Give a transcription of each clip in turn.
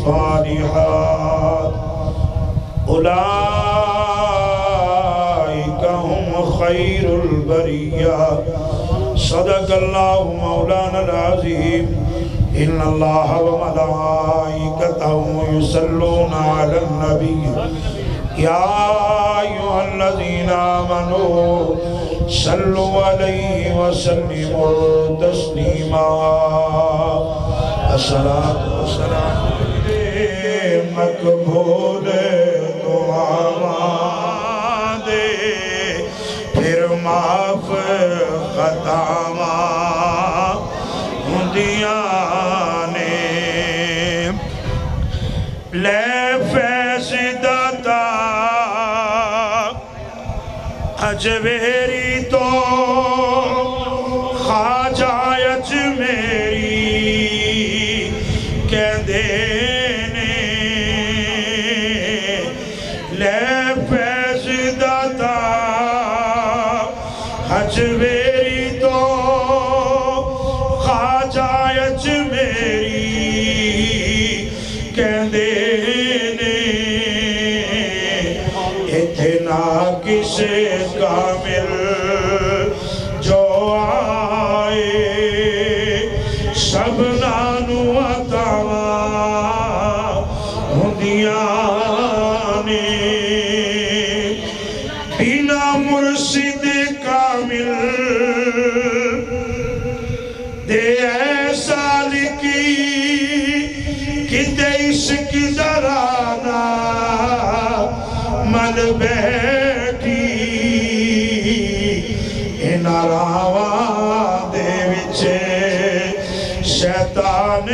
الصالحات اولئک هم خیر البریہ صدق اللہ مولانا العظیم ان اللہ وملائکتہ یصلون علی النبی یا ایھا الذین آمنوا صلوا علیہ وسلموا تسلیما الصلاۃ والسلام علیہ مقبول دعا دے پھر معاف خطاواں ہندیاں نے لے فیض داتا اجویری تو خواجہ اجمیری کہہ دینے لے فیض داتا اجویری تو خواجہ اجمیری کہہ دینے اتنا کسے کامل جو آئے سب نانو عطاواں ہندیاں نے بنا مرشد کامل دے ایسا لکی کتے عشق درانا مل بیٹھی ان راواں دے وچے شیطان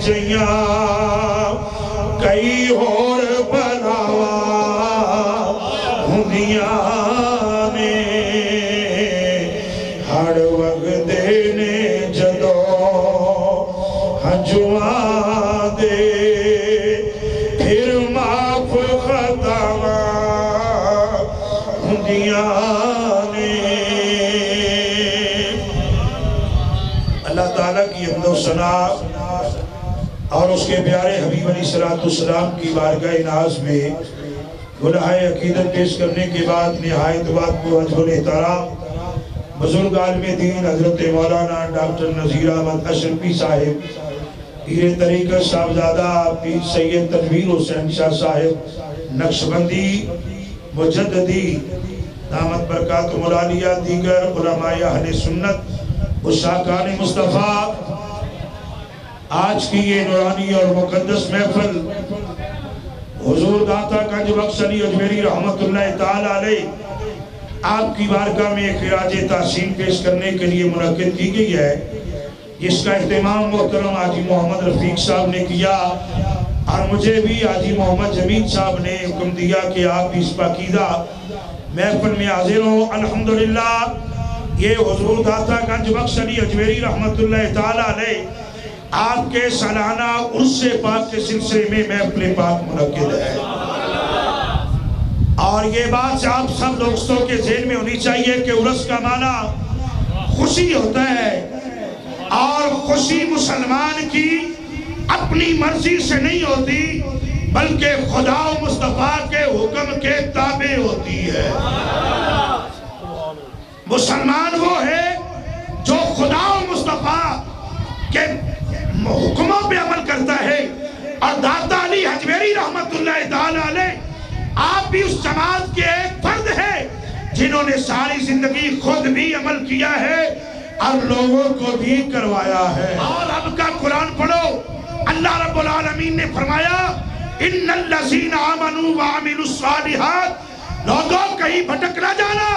جیاں کئی اور بلاواں ہندیاں نے ہر وقت دینے جدو ہنجواں دے پھر معاف خطاواں ہندیاں نے اللہ تعالیٰ کی حمد و ثنا اور اس کے پیارے حبیب علیہ السلام کی بارگاہ ناز میں گناہ عقیدت پیش کرنے کے بعد نہایت بات کو وجہ احترام بزرگ عالم دین حضرت مولانا ڈاکٹر نذیر احمد اشرفی صاحب پیر طریقت صاحبزادہ پیر سید تنویر حسین شاہ صاحب نقشبندی مجددی دامت برکات مولالیہ دیگر علماء اہل سنت اشاقان مصطفیٰ آج کی یہ نورانی اور مقدس محفل حضور داتا گنج بخش علی اجمیری رحمت اللہ تعالیٰ علیہ آپ کی بارگاہ میں خراج تحسین پیش کرنے کے لیے منعقد کی گئی ہے جس کا اہتمام محترم حاجی محمد رفیق صاحب نے کیا اور مجھے بھی حاجی محمد جمیل صاحب نے حکم دیا کہ آپ اس پاکیزہ محفل میں حاضر ہوں الحمدللہ یہ حضور داتا گنج بخش علی اجمیری رحمت اللہ تعالیٰ علیہ آپ کے سالانہ عرس پاک کے سلسلے میں محفل پاک منعقد ہے اور یہ بات آپ سب دوستوں کے ذہن میں ہونی چاہیے کہ عرس کا معنی خوشی ہوتا ہے اور خوشی مسلمان کی اپنی مرضی سے نہیں ہوتی بلکہ خدا و مصطفیٰ کے حکم کے تابع ہوتی ہے مسلمان وہ ہے جو خدا و مصطفیٰ کے حکموں پہ عمل کرتا ہے اور داتا علی اجمیری رحمت اللہ تعالیٰ علیہ آپ بھی اس جماعت کے ایک فرد ہیں جنہوں نے ساری زندگی خود بھی عمل کیا ہے اور لوگوں کو بھی کروایا ہے اور اب کا قرآن پڑھو اللہ رب العالمین نے فرمایا ان الذین آمنوا وعملوا الصالحات لوگوں کہیں بھٹک نہ جانا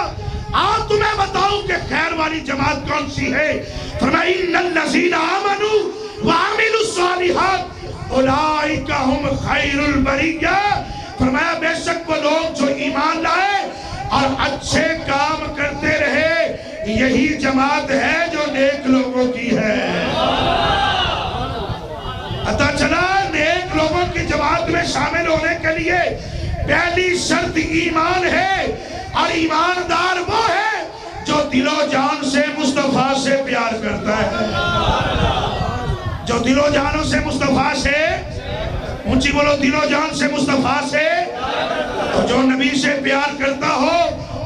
آج تمہیں بتاؤں کہ خیر والی جماعت کون سی ہے فرمایا ان الذین آمنوا وعملوا الصالحات اولئک هم خیر البریہ فرمایا بے شک وہ لوگ جو ایمان لائے اور اچھے کام کرتے رہے یہی جماعت ہے جو نیک لوگوں کی ہے پتہ چلا نیک لوگوں کی جماعت میں شامل ہونے کے لیے پہلی شرط ایمان ہے اور ایماندار وہ ہے جو دل و جان سے مصطفیٰ سے پیار کرتا ہے جو دل و جانوں سے مصطفیٰ سے اونچی بولو دل و جان سے مصطفیٰ سے. تو جو نبی سے پیار کرتا ہو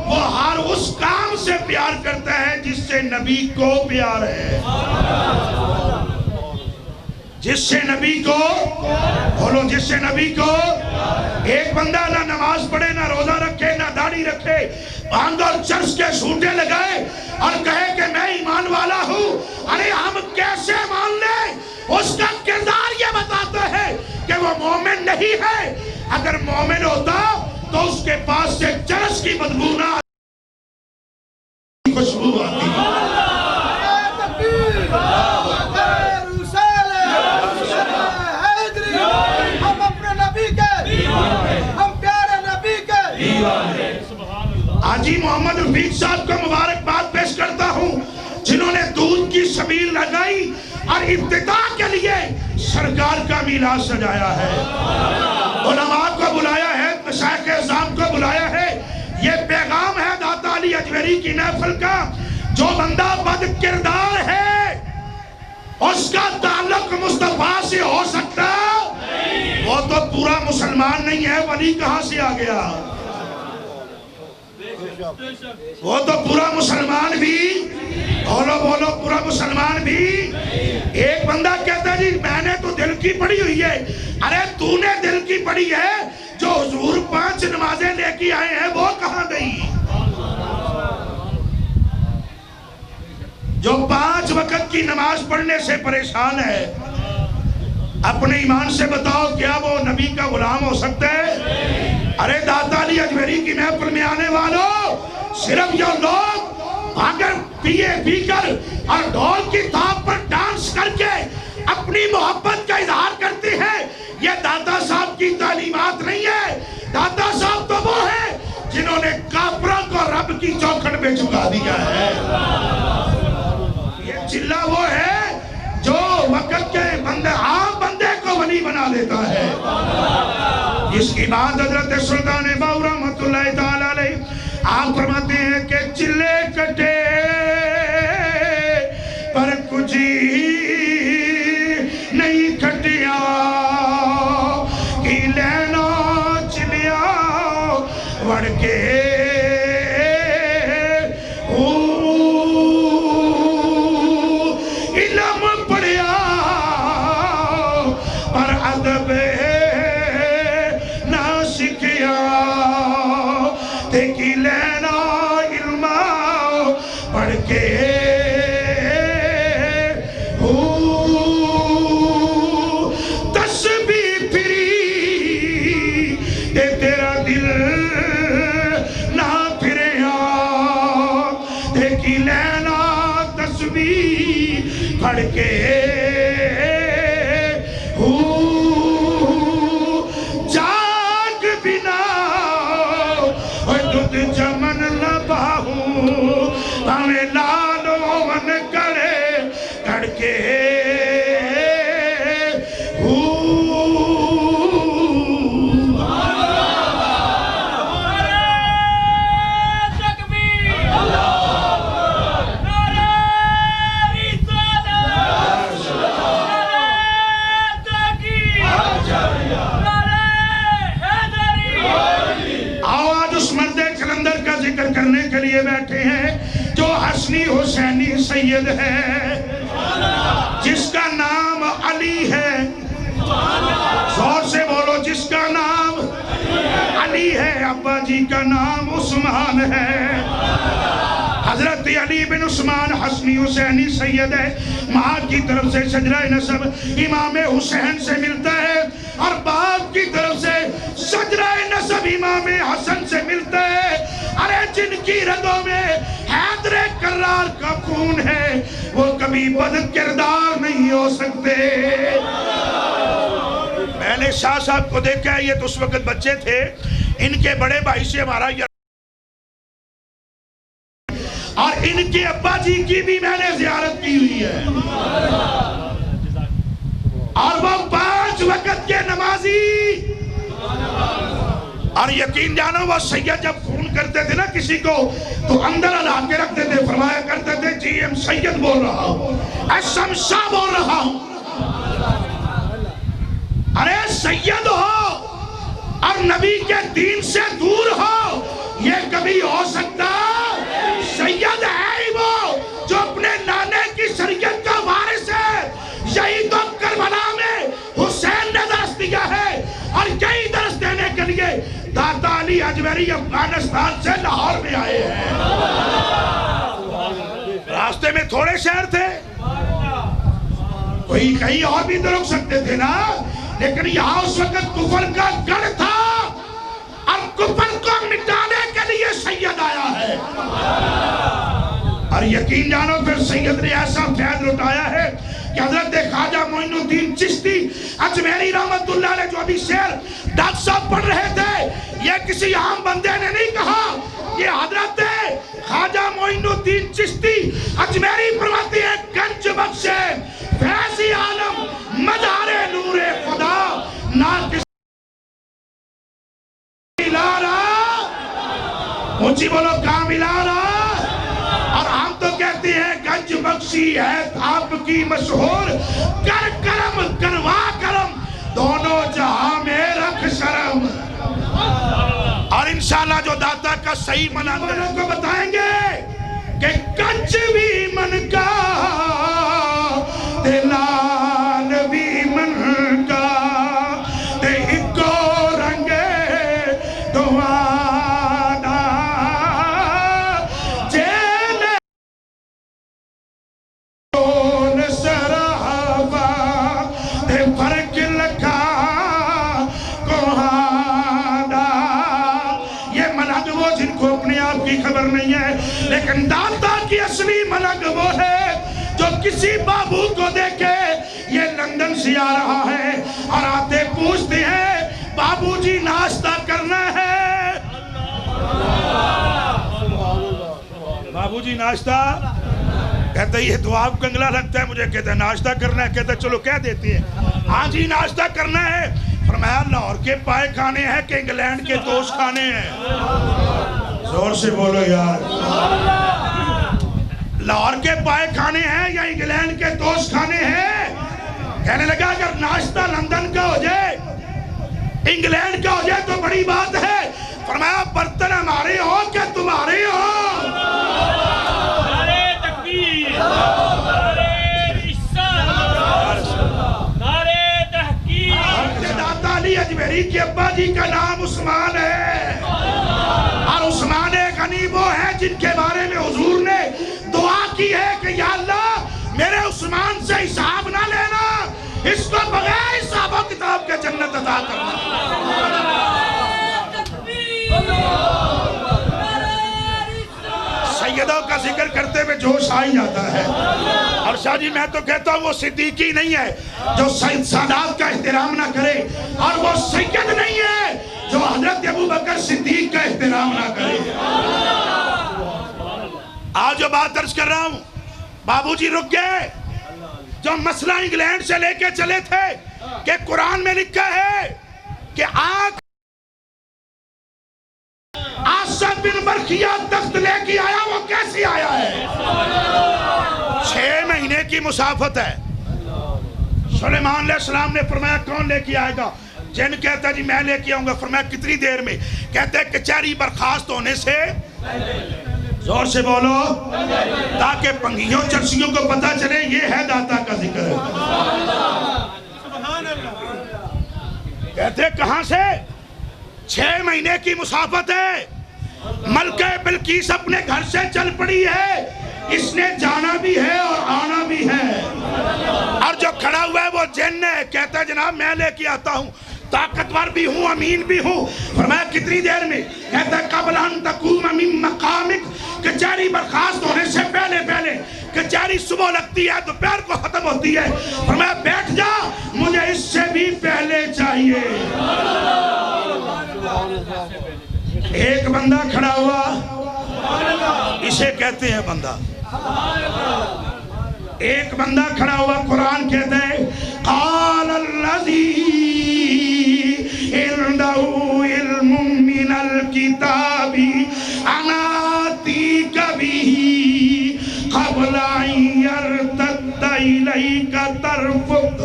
وہ ہر اس کام سے پیار کرتا ہے جس سے نبی کو پیار ہے. جس سے نبی کو بولو, جس سے نبی کو. ایک بندہ نہ نماز پڑھے, نہ روزہ رکھے, نہ داڑھی رکھے, بھانگ اور چرس کے سوٹے لگائے اور کہے کہ میں ایمان والا ہوں. ارے ہم کیسے مان لیں؟ اس کا کردار یہ بتاتا ہے کہ وہ مومن نہیں ہے. اگر مومن ہوتا تو اس کے پاس سے چرس کی بدبو نہ خوشبو آتی. حاجی محمد رفیق صاحب کو مبارکباد پیش کرتا ہوں جنہوں نے دودھ کی سبیل لگائی اور ابتداء کے لیے سرکار کا میلاد سجایا ہے. علماء کو بلایا ہے, مشائخ اعظام کو بلایا ہے. یہ پیغام ہے داتا علی اجمیری کی محفل کا. جو بندہ بد کردار ہے اس کا تعلق مصطفیٰ سے ہو سکتا, وہ تو پورا مسلمان نہیں ہے. ولی کہاں سے آ گیا؟ وہ تو پورا مسلمان بھی, بولو بولو, پورا مسلمان بھی. ایک بندہ کہتا ہے جی میں نے تو دل کی پڑھی ہوئی ہے. ارے تو نے دل کی پڑھی ہے, جو حضور 5 نمازیں لے کے آئے ہیں وہ کہاں گئی؟ جو 5 وقت کی نماز پڑھنے سے پریشان ہے, اپنے ایمان سے بتاؤ کیا وہ نبی کا غلام ہو سکتا ہے؟ ارے داتا علی اجمیری کی محفل میں آنے والوں, صرف جو لوگ بھاگر پیے پی کر اور ڈھول کی تھاپ پر ڈانس کر کے اپنی محبت کا اظہار کرتے ہیں, یہ داتا صاحب کی تعلیمات نہیں ہے. داتا صاحب تو وہ ہیں جنہوں نے کافروں کو رب کی چوکھٹ پہ جھکا دیا ہے. یہ چلہ وہ ہے جو وقت کے بندے, عام بندے کو ولی بنا دیتا ہے. اس کی بات حضرت سلطان باؤ رحمت اللہ تعالیٰ علیہ آپ فرماتے ہیں کہ چلے کٹے پر کچھ نہیں کھٹیا, کی لینا چلیا وڑ کے علم پڑھیا پر ادب نہ سکھیا, دیکھی لینا علم پڑھ کے تسبیح پھری دے تیرا دل نہ پھریا, دیکھی لینا تسبیح پڑھ کے جاگ بنا دودھ جمن لباہوں ہمیں لالو من کرے کر کے کرنے کے لیے بیٹھے ہیں جو حسنی حسینی سید ہے, جس کا نام علی ہے. زور سے بولو, جس کا نام علی ہے. ابا جی کا نام عثمان ہے. حضرت علی بن عثمان حسنی حسینی سید ہے. ماں کی طرف سے شجرہ نسب امام حسین سے ملتا ہے اور باپ کی طرف سے شجرہ نسب امام حسن سے ملتا ہے. ارے جن کی رگوں میں حیدر کرار کا خون ہے وہ کبھی بد کردار نہیں ہو سکتے. میں نے شاہ صاحب کو دیکھا ہے, یہ تو اس وقت بچے تھے, ان کے بڑے بھائی سے ہمارا اور ان کے ابا جی کی بھی میں نے زیارت کی ہوئی ہے, اور وہ 5 وقت کے نمازی. اور یقین جانو وہ سید جب فون کرتے تھے نا کسی کو تو اندر الا کے رکھتے تھے, فرمایا کرتے تھے جی ایم سید بول رہا ہوں, ایس ایم شاہ بول رہا ہوں. ارے سید ہو اور نبی کے دین سے دور ہو، یہ کبھی ہو سکتا؟ سید ہے ہی وہ جو اپنے نانے کی شریعت کا وارث ہے۔ یہی تو کربلا میں حسین نے درس دیا ہے، اور یہی درس دینے کے لیے داتا علی اجمیری افغانستان سے لاہور میں آئے ہیں۔ راستے میں تھوڑے شہر تھے، کوئی کہیں اور بھی تو رک سکتے تھے نا، لیکن یہاں اس وقت کفر کا گڑھ تھا، اور کفر کو مٹانے کے لیے سید آیا ہے۔ اور یقین جانو پھر سید نے ایسا فیض لٹایا ہے کہ حضرت خواجہ معین الدین چشتی اجمیری رحمت اللہ علیہ جو ابھی شعر ڈاکٹر صاحب پڑھ رہے تھے، یہ کسی عام بندے نے نہیں کہا، یہ حضرت خواجہ معین الدین چشتی اجمیری فرماتے ہیں، گنج بخشے فیضی عالم مدار نور خدا، نہ کسی ملا رہا، اونچی بولو کہاں ملا رہا۔ اور ہم تو کہتے ہیں گنج بخشی ہے آپ کی مشہور، کر کرم کروا کرم، دونوں جہاں میں رکھ شرم۔ اور انشاءاللہ جو داتا کا صحیح مناندروں کو بتائیں گے کہ گنج بھی من کا دلال بھی من کا، تے اکو رنگے دوانا جیلے دون سرابا، تے فرق لکھا کوہانا۔ یہ ملک وہ جن کو اپنے آپ کی خبر نہیں ہے، لیکن داتا کی اصلی ملک وہ ہے جو کسی بابو کو دیکھے یہ لندن سے آ رہا ہے، اور آتے پوچھتے ہیں بابو جی ناشتہ کرنا ہے؟ بابو جی ناشتہ کہتے ہیں یہ دعا کنگلا لگتا ہے مجھے، کہتے ہیں ناشتہ کرنا ہے، کہتے ہیں چلو کہہ دیتی ہے، ہاں جی ناشتہ کرنا ہے۔ فرمایا لاہور کے پائے کھانے ہیں کہ انگلینڈ کے توش کھانے ہیں؟ زور سے بولو یار، لاہور کے پائے کھانے ہیں یا انگلینڈ کے توش کھانے ہیں؟ کہنے لگا اگر ناشتہ لندن کا ہو جائے، انگلینڈ کا ہو جائے تو بڑی بات ہے۔ فرمایا برتن ہمارے ہو کہ تمہارے ہو؟ نعرہ تکبیر، نعرہ رسالت، نعرہ تحقیق۔ داتا علی اجمیری کے ابا جی کا نام عثمان ہے، اور عثمان غنی وہ ہے جن کے بارے میں حضور نے دعا کی ہے کہ یا اللہ میرے عثمان سے حساب نہ لینا، اس کو بغیر حساب و کتاب کے جنت عطا کرنا۔ سیدوں کا ذکر کرتے ہوئے جوش آ ہی جاتا ہے، اور شاہ جی میں تو کہتا ہوں وہ صدیقی نہیں ہے جو سید سادات کا احترام نہ کرے، اور وہ سید نہیں ہے جو حضرت ابوبکر صدیق کا احترام نہ کرے۔ آج جو بات عرض کر رہا ہوں، بابو جی رک گئے، جو مسئلہ انگلینڈ سے لے کے چلے تھے کہ قرآن میں لکھا ہے کہ آصف بن برخیہ تخت لے کے آیا، وہ کیسی آیا ہے؟ 6 مہینے کی مسافت ہے۔ سلیمان علیہ السلام نے فرمایا کون لے کے آئے گا؟ جن کہتا ہے جی میں لے کے آؤں گا۔ فرمایا کتنی دیر میں؟ کہتے ہیں کچہری برخاست ہونے سے، زور سے بولو، تاکہ پنگھیوں چرسیوں کو پتا چلے یہ ہے داتا کا ذکر ہے۔ کہتے کہاں سے؟ 6 مہینے کی مسافت ہے۔ ملکہ بلقیس اپنے گھر سے چل پڑی ہے، اس نے جانا بھی ہے اور آنا بھی ہے، اور جو کھڑا ہوا ہے وہ جن ہے۔ کہتا ہے جناب میں لے کے آتا ہوں، طاقتور بھی ہوں، امین بھی ہوں۔ فرمایا کتنی دیر میں؟ کہتا ہے قبل ان تقوم من مقامک، کچہری برخاست ہونے سے پہلے پہلے۔ کچہری صبح لگتی ہے دوپہر کو ختم ہوتی ہے۔ فرمایا بیٹھ جا، مجھے اس سے بھی پہلے چاہیے۔ ایک بندہ کھڑا ہوا، اسے کہتے ہیں بندہ۔ ایک بندہ کھڑا ہوا، قرآن کہتا ہے قال الذی عنده علم من الکتاب انا آتیک به قبل ان یرتد الیک طرفک۔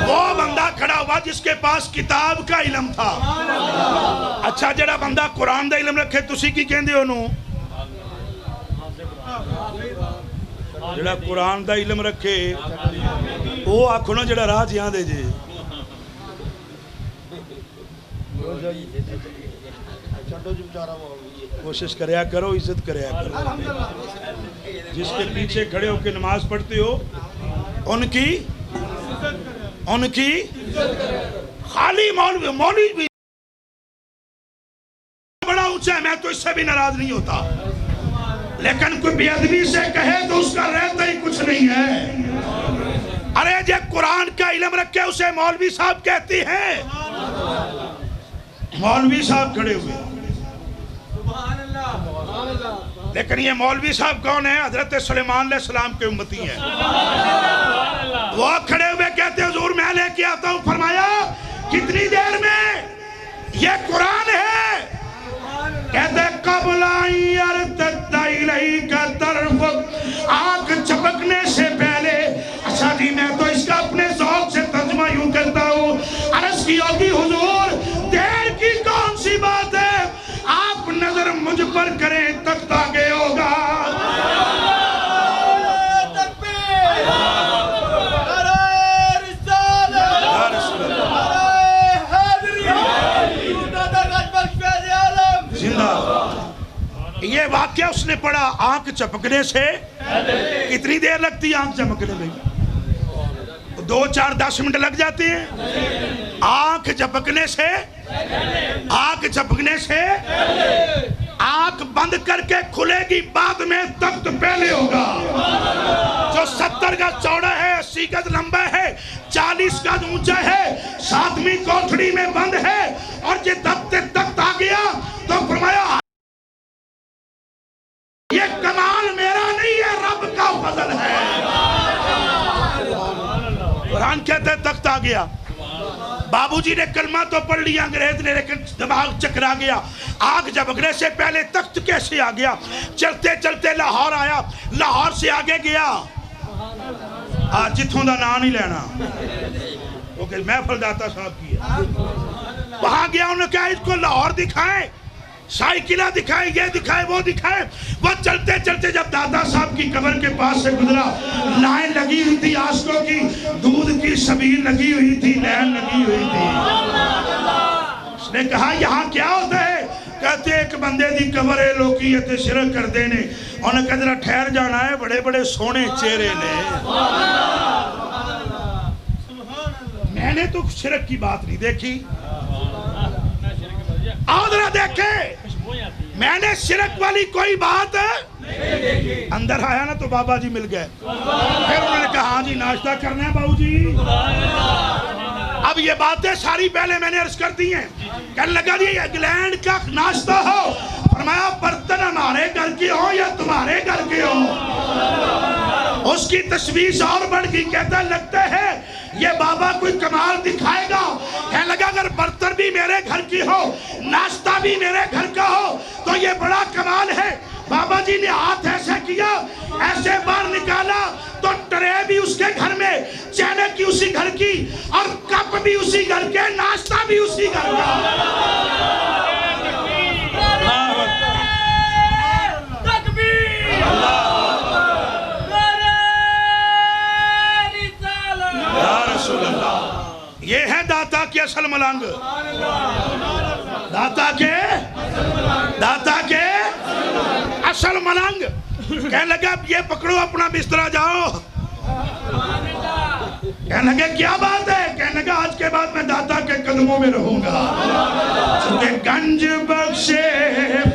وہ تھا جس کے پاس کتاب کا علم تھا. اچھا جڑا بندہ قرآن دا علم رکھے تسی کی کہندے ہو نو؟ جڑا قرآن دا علم رکھے وہ آکھو نا جڑا راہ جیاں دے جے. کوشش کریا کرو, عزت کریا کرو. جس کے پیچھے کھڑے ہو کے نماز پڑھتے ہو ان کی خالی مولوی بھی بڑا اونچا ہے, میں تو اس سے بھی ناراض نہیں ہوتا, لیکن کوئی بے ادبی سے کہے تو اس کا رہتا ہی کچھ نہیں ہے. ارے جب قرآن کا علم رکھے اسے مولوی صاحب کہتی ہیں. مولوی صاحب کھڑے ہوئے, لیکن یہ مولوی صاحب کون ہیں؟ حضرت سلیمان علیہ السلام کے امتی ہیں. وہ کھڑے ہوئے کہتے ہیں حضور میں لے کے آتا ہوں. فرمایا کتنی دیر میں؟ یہ قرآن ہے. کہتے قبل یرتد الیک طرفک, آنکھ چپکنے سے پہلے. اچھا جی میں تو اس کا اپنے ذوق سے ترجمہ یوں کرتا ہوں, عرض کی ہوگی حضور دیر کی کون سی بات ہے, آپ نظر مجھ پر کریں تخت آگے ہوگا. یہ واقعہ اس نے پڑھا آنکھ چپکنے سے. کتنی دیر لگتی ہے آنکھ چمکنے میں؟ 2-4-10 منٹ لگ جاتے ہیں. آنکھ چپکنے سے آنکھ بند کر کے کھلے گی, بعد میں تخت پہلے ہوگا. جو 70 گز چوڑا ہے, 80 گز لمبا ہے, 40 گز اونچا ہے, 7ویں کوٹھڑی میں بند ہے, اور یہ تخت آ گیا تو فرمایا یہ کمال میرا نہیں ہے, رب کا فضل ہے. قرآن کہتا ہے تخت آ گیا. بابو جی نے کلمہ تو پڑھ لیا انگریز نے, لیکن دماغ چکرا گیا. آگ جھپکنے سے پہلے تخت کیسے آ گیا؟ چلتے چلتے لاہور آیا, لاہور سے آگے گیا. جتھوں دا نام نہیں لینا, محفل داتا صاحب کی ہے. وہاں گیا, انہوں نے کہا اس کو لاہور دکھائیں, شاہی قلعہ دکھائیں, یہ دکھائیں, وہ دکھائیں. وہ چلتے چلتے جب دادا صاحب کی قبر کے پاس سے گزرا, لائن لگی ہوئی تھی عاشقوں کی, دودھ کی شبیل لگی ہوئی تھی, لائن لگی ہوئی تھی. اس نے کہا یہاں کیا ہوتا ہے؟ کہتے ایک بندے دی قبر ہے, لوکی یہ شرک کر دینے. انہوں نے کہا ذرا ٹھہر جانا ہے, بڑے بڑے سونے چہرے نے. میں نے تو شرک کی بات نہیں دیکھی. آؤ ذرا دیکھیں, میں نے شرک والی کوئی بات اندر آیا نا تو بابا جی مل گئے. پھر انہوں نے کہا ہاں جی ناشتہ کرنا ہے باؤ جی. اب یہ باتیں ساری پہلے میں نے عرض کر دی ہیں. کہنے لگا جی انگلینڈ کا ناشتہ ہو. فرمایا برتن ہمارے گھر کے ہو یا تمہارے گھر کے ہو. اس کی تشویش اور بڑھ گئی. کہتا لگتا ہے یہ بابا کوئی کمال دکھائے گا. کہنے لگا اگر برتن بھی میرے گھر کی ہو, ناشتہ بھی میرے گھر کا ہو, تو یہ بڑا کمال ہے. بابا جی نے ہاتھ ایسے کیا, ایسے باہر نکالا تو ٹرے بھی اس کے گھر میں, چینک کی اسی گھر کی, اور کپ بھی اسی گھر کے, ناشتہ بھی اسی گھر کا. یہ ہے داتا کی اصل ملنگ. داتا کے اصل ملنگ. کہنے لگا یہ پکڑو اپنا بستر جاؤ. کہنے لگے کیا بات ہے؟ کہنے لگا آج کے بعد میں داتا کے قدموں میں رہوں گا. چونکہ گنج بخشے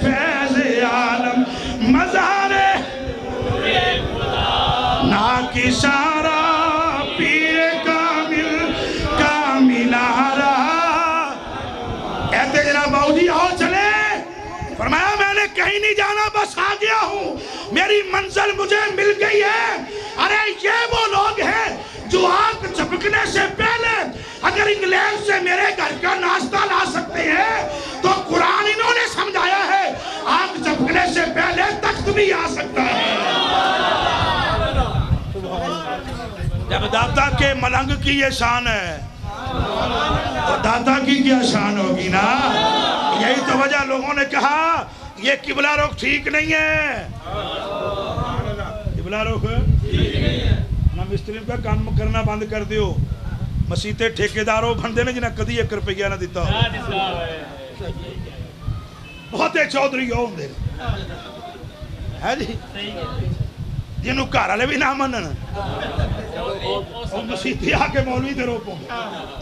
فیض عالم مظہر ناکسارا پیر کا ملارا. کہتے جناب باؤ جی آؤ چلے. فرمایا میں نے کہیں نہیں جانا, بس آ گیا ہوں, میری منزل مجھے مل گئی ہے. ارے یہ وہ لوگ ہیں جو آنکھ جھپکنے سے پہلے اگر انگلینڈ سے میرے گھر کا ناشتہ لا سکتے ہیں تو قرآن انہوں نے سمجھایا ہے آنکھ جھپکنے سے پہلے تخت بھی آ سکتا ہے. جب داتا کے ملنگ کی یہ شان ہے, تو داتا کی کیا شان ہوگی نا. یہی تو وجہ لوگوں نے کہا یہ قبلہ رخ ٹھیک نہیں ہے. قبلہ رخ نا مستری کا کام کرنا بند کر دیو. مسیتے ٹھیکیداروں بندے نے جنہیں کدی 1 روپیہ نہ دیتا بہتے چودھری ہوں دے ہے جی جنہوں گھر والے بھی نہ منن مسیتی آ کے مولوی دے روپوں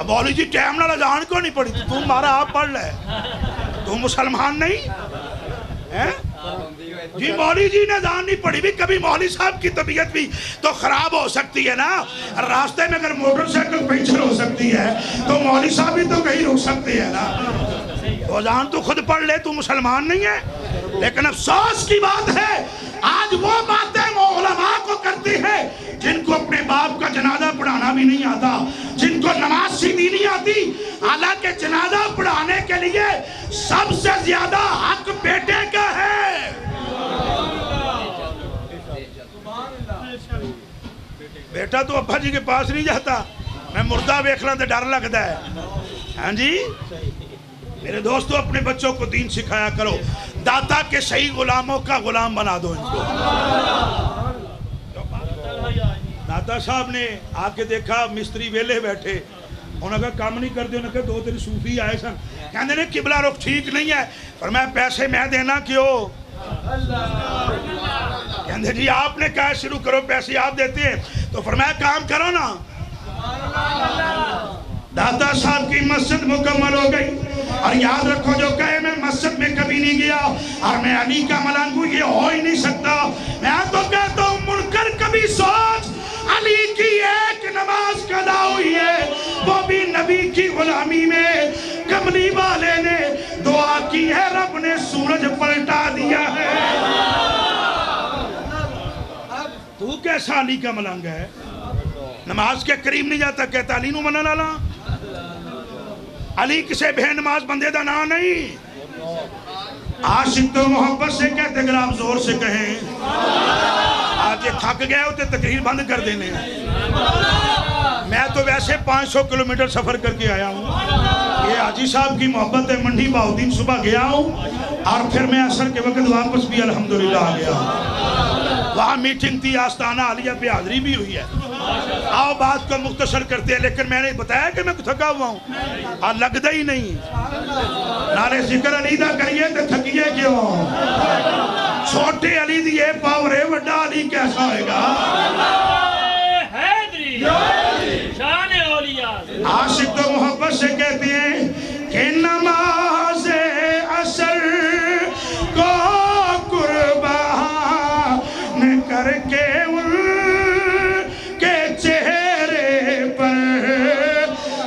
مولوی جی ٹائم نہ لجان کو نہیں پڑی تو مارا آپ پڑھ لے تو مسلمان نہیں جی مولوی جی نے جان نہیں پڑی بھی. کبھی مولوی صاحب کی طبیعت بھی تو خراب ہو سکتی ہے نا. راستے میں اگر موٹر سائیکل پنچر ہو سکتی ہے تو مولوی صاحب بھی تو کہیں رک سکتے ہیں نا. تو جان تو خود پڑھ لے تو مسلمان نہیں ہے. لیکن افسوس کی بات ہے آج وہ باتیں وہ علماء کو کرتی ہیں جن کو اپنے باپ کا جنازہ پڑھانا بھی نہیں آتا, جن کو نماز سیدھی نہیں آتی. حالانکہ جنازہ پڑھانے کے لیے سب سے زیادہ حق بیٹے کا ہے. بیٹا تو ابا جی کے پاس نہیں جاتا. میں مردہ ویکھنا تے ڈر لگتا ہے. ہاں جی میرے دوستو اپنے بچوں کو دین سکھایا کرو. داتا کے صحیح غلاموں کا غلام بنا دو ان کو. داتا صاحب نے آ کے دیکھا مستری ویلے بیٹھے. انہوں نے کہا کام نہیں کرتے. انہوں نے کہا 2 صوفی آئے سن کہنے نے قبلہ رخ ٹھیک نہیں ہے. فرمایا پیسے میں دینا کیوں؟ کہنے جی آپ نے کہا شروع کرو پیسے آپ دیتے ہیں. تو فرمایا کام کرو نا. داتا صاحب کی مسجد مکمل ہو گئی. اور یاد رکھو جو کہے میں مسجد میں کبھی نہیں گیا اور میں علی کا ملنگ ہوں یہ ہو ہی نہیں سکتا. میں تو کہتا ہوں منکر کبھی سوچ علی کی ایک نماز قضا ہوئی ہے وہ بھی نبی کی غلامی میں. کملی والے نے دعا کی ہے رب نے سورج پلٹا دیا ہے. تو کیسا علی کا ملنگ ہے؟ نماز کے قریب نہیں جاتا کہتا علی نو منن والا. علی کسے بے نماز بندے دا نا نہیں. عاشق تو محبت سے کہتے اگر آپ زور سے کہیں آج یہ تھک گئے ہوتے تقریر بند کر دینے. میں تو ویسے 500 کلومیٹر سفر کر کے آیا ہوں. یہ حاجی صاحب کی محبت ہے. منڈی بہاؤدین صبح گیا ہوں اور پھر میں عصر کے وقت واپس بھی الحمدللہ آ گیا. وہاں میٹنگ تھی آستانہ عالیہ پہ حاضری بھی ہوئی ہے. آؤ بات کو مختصر کرتے ہیں لیکن میں نے بتایا کہ میں تھکا ہوا ہوں اور لگتا ہی نہیں. نعرے ذکر علی دا کریے تو تھکیے کیوں؟ چھوٹے علی دی یہ پاور ہے وڈا علی کیسا ہوئے گا؟ شان اولیاء. عاشق تو محبت سے کہتے ہیں کہ نماز عصر کو قربان کر کے ان کے چہرے پر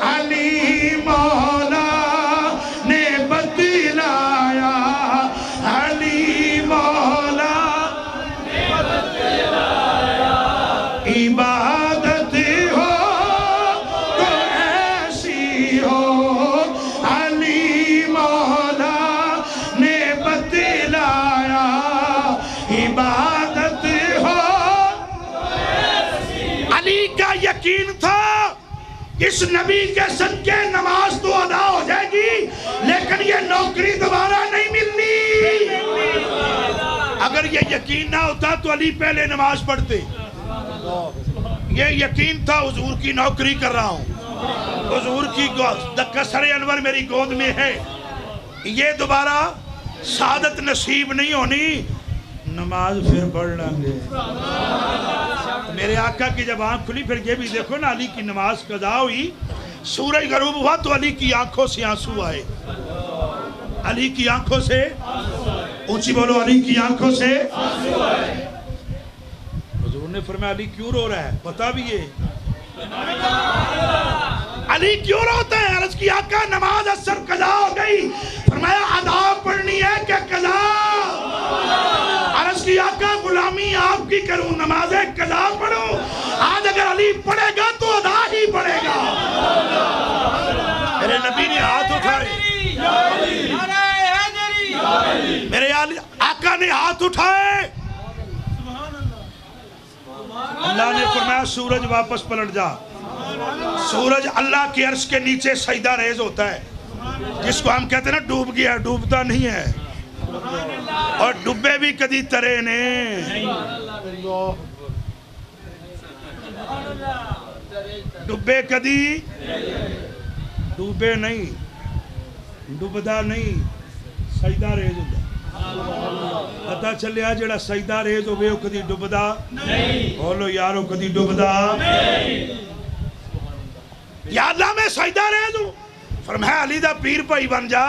علی مولا نے بتلایا. علی مولا نے بتلایا عبادت ہو تو ایسی ہو. علی مولا نے بتلایا عبادت ہو. علی کا یقین تھا اس نبی کے صدقے نماز تو ادا ہو جائے گی لیکن یہ نوکری دوبارہ نہیں ملنی. اگر یہ یقین نہ ہوتا تو علی پہلے نماز پڑھتے. یہ یقین تھا حضور کی نوکری کر رہا ہوں, حضور کی قصر انور میری گود میں ہے, یہ دوبارہ سعادت نصیب نہیں ہونی. نماز پھر پڑھ لیں گے. میرے آقا کی جب آنکھ کھلی پھر یہ بھی دیکھو نا علی کی نماز قضا ہوئی, سورج غروب ہوا تو علی کی آنکھوں سے آنسو آئے. علی کی آنکھوں سے اونچی بولو, علی کی آنکھوں سے آنسو آئے. حضور نے فرمایا علی کیوں رو رہا ہے؟ بتا بھی یہ علی کیوں روتا ہے؟ عرض کی آقا نماز عصر قضا ہو گئی. فرمایا ادا پڑھنی ہے کہ قضا؟ عرض کی آقا غلامی آپ کی کروں, نماز قضا پڑھوں. آج اگر علی پڑھے گا تو ادا ہی پڑھے گا. میرے نبی نے ہاتھ اٹھائے, میرے آقا نے ہاتھ اٹھائے. اللہ نے فرمایا سورج واپس پلٹ جا. سورج اللہ کے عرش کے نیچے سجدہ ریز ہوتا ہے، جس کو ہم کہتے ہیں نا ڈوب گیا، ڈوبتا نہیں ہے، اور ڈبے بھی کدی ترے نے، ڈبے کدی ڈوبے نہیں، ڈوبدا نہیں، سجدہ ریز ہوتا ہے۔ پتہ چلیا جڑا سجدہ ریز ہوئے وہ کدی ڈوبدا نہیں، بولو یارو کدی ڈوبدا نہیں۔ یا اللہ میں سجدہ ریز ہوں، فرمایا علی دا پیر پائی بن جا۔